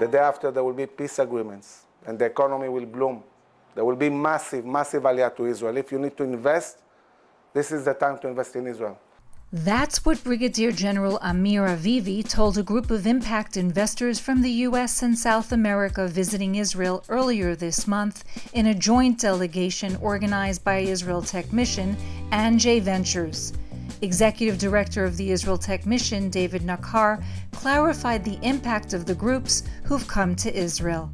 The day after, there will be peace agreements, and the economy will bloom. There will be massive, massive aliyah to Israel. If you need to invest, this is the time to invest in Israel. That's what Brigadier General Amir Avivi told a group of impact investors from the U.S. and South America visiting Israel earlier this month in a joint delegation organized by Israel Tech Mission and J Ventures. Executive Director of the Israel Tech Mission, David Nakar, clarified the impact of the groups who've come to Israel.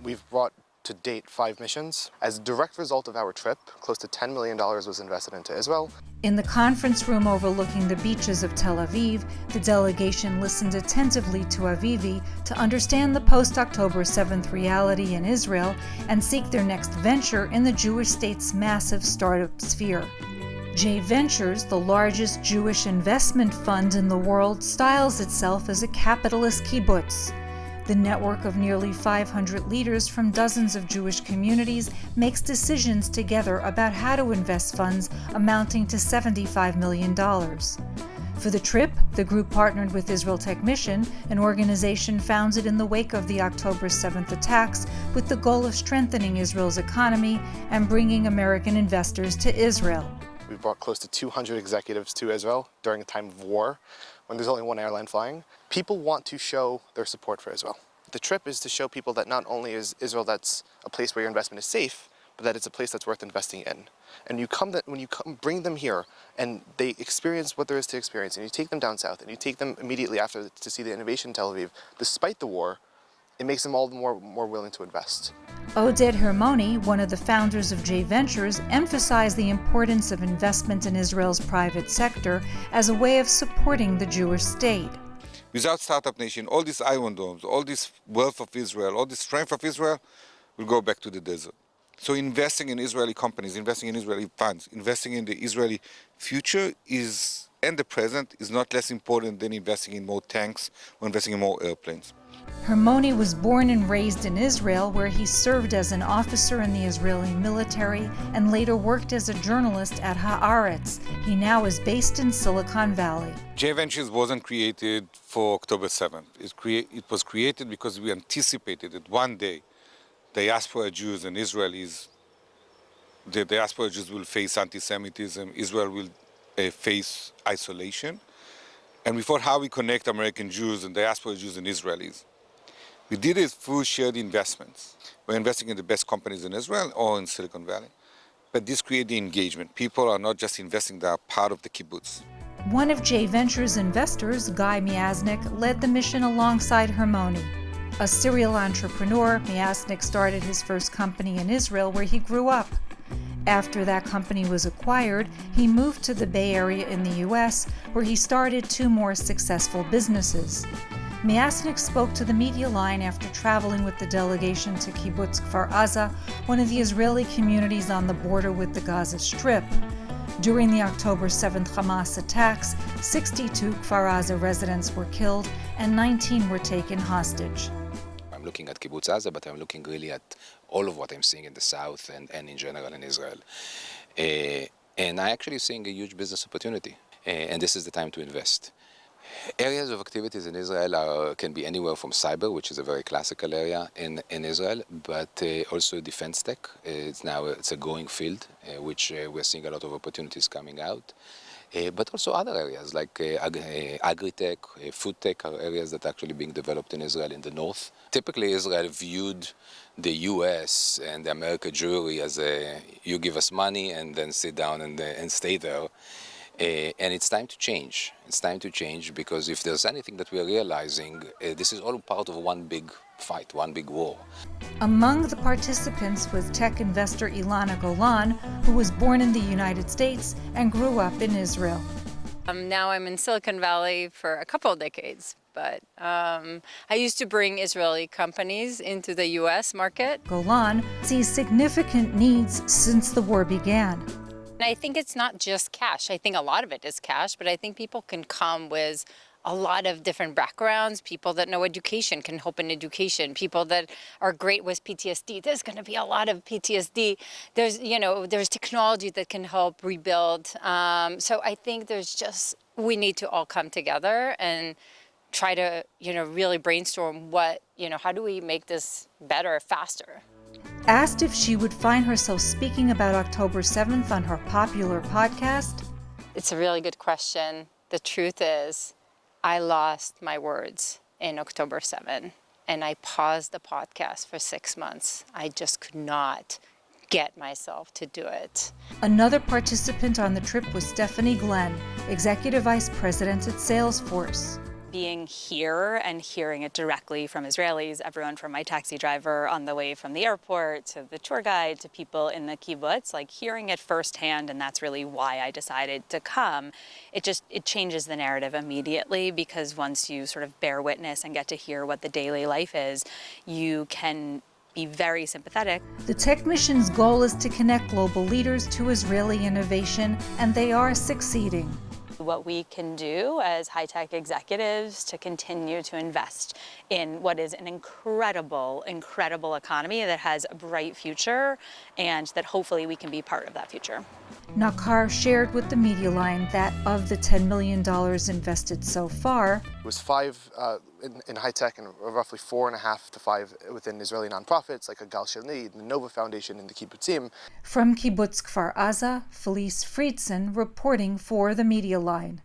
We've brought to date 5 missions. As a direct result of our trip, close to $10 million was invested into Israel. In the conference room overlooking the beaches of Tel Aviv, the delegation listened attentively to Avivi to understand the post-October 7th reality in Israel and seek their next venture in the Jewish state's massive startup sphere. J Ventures, the largest Jewish investment fund in the world, styles itself as a capitalist kibbutz. The network of nearly 500 leaders from dozens of Jewish communities makes decisions together about how to invest funds amounting to $75 million. For the trip, the group partnered with Israel Tech Mission, an organization founded in the wake of the October 7th attacks, with the goal of strengthening Israel's economy and bringing American investors to Israel. We brought close to 200 executives to Israel during a time of war, when there's only one airline flying. People want to show their support for Israel. The trip is to show people that not only is Israel that's a place where your investment is safe, but that it's a place that's worth investing in. And when you come bring them here and they experience what there is to experience, and you take them down south and you take them immediately after to see the innovation in Tel Aviv, despite the war, it makes them all the more willing to invest. Oded Hermoni, one of the founders of J Ventures, emphasized the importance of investment in Israel's private sector as a way of supporting the Jewish state. Without Startup Nation, all these Iron Domes, all this wealth of Israel, all this strength of Israel will go back to the desert. So investing in Israeli companies, investing in Israeli funds, investing in the Israeli future and the present is not less important than investing in more tanks or investing in more airplanes. Hermoni was born and raised in Israel, where he served as an officer in the Israeli military and later worked as a journalist at Haaretz. He now is based in Silicon Valley. J Ventures wasn't created for October 7th. It was created because we anticipated that one day diaspora Jews and Israelis, the diaspora Jews will face anti-Semitism, Israel will face isolation. And we thought, how we connect American Jews and diaspora Jews and Israelis. We did it through shared investments. We're investing in the best companies in Israel or in Silicon Valley. But this created the engagement. People are not just investing, they are part of the kibbutz. One of J Ventures' investors, Guy Miasnik, led the mission alongside Hermoni. A serial entrepreneur, Miasnik started his first company in Israel where he grew up. After that company was acquired, he moved to the Bay Area in the U.S., where he started 2 more successful businesses. Miasnik spoke to the media line after traveling with the delegation to Kibbutz Kfar Aza, one of the Israeli communities on the border with the Gaza Strip. During the October 7th Hamas attacks, 62 Kfar Aza residents were killed and 19 were taken hostage. I'm looking at Kibbutz Aza, but I'm looking really at all of what I'm seeing in the south and in general in Israel. And I'm actually seeing a huge business opportunity, and this is the time to invest. Areas of activities in Israel can be anywhere from cyber, which is a very classical area in Israel, but also defense tech. It's a growing field, which we're seeing a lot of opportunities coming out. But also other areas like agri-tech, food tech are areas that are actually being developed in Israel in the north. Typically, Israel viewed the U.S. and the American Jewry as you give us money and then sit down and stay there. And it's time to change. It's time to change because if there's anything that we are realizing, this is all part of one big fight, one big war. Among the participants was tech investor Ilana Golan, who was born in the United States and grew up in Israel. Now I'm in Silicon Valley for a couple of decades, but I used to bring Israeli companies into the U.S. market. Golan sees significant needs since the war began. I think it's not just cash. I think a lot of it is cash, but I think people can come with a lot of different backgrounds. People that know education can help in education. People that are great with PTSD. There's going to be a lot of PTSD. There's technology that can help rebuild. So I think we need to all come together and try to, really brainstorm how do we make this better, faster? Asked if she would find herself speaking about October 7th on her popular podcast, It's a really good question. The truth is, I lost my words in October 7, and I paused the podcast for 6 months. I just could not get myself to do it. another participant on the trip was Stephanie Glenn, Executive Vice President at Salesforce. Being here and hearing it directly from Israelis, everyone from my taxi driver on the way from the airport to the tour guide to people in the kibbutz, like hearing it firsthand, and that's really why I decided to come. It changes the narrative immediately, because once you sort of bear witness and get to hear what the daily life is, you can be very sympathetic. The Tech Mission's goal is to connect global leaders to Israeli innovation, and they are succeeding. What we can do as high-tech executives to continue to invest in what is an incredible, incredible economy that has a bright future, and that hopefully we can be part of that future. Nakar shared with the Media Line that of the $10 million invested so far, It was 5 in high tech and roughly 4.5 to 5 within Israeli nonprofits like a Gal Shani, the Nova Foundation, and the Kibbutzim. from Kibbutz Kfar Aza, Felice Friedson reporting for the Media Line.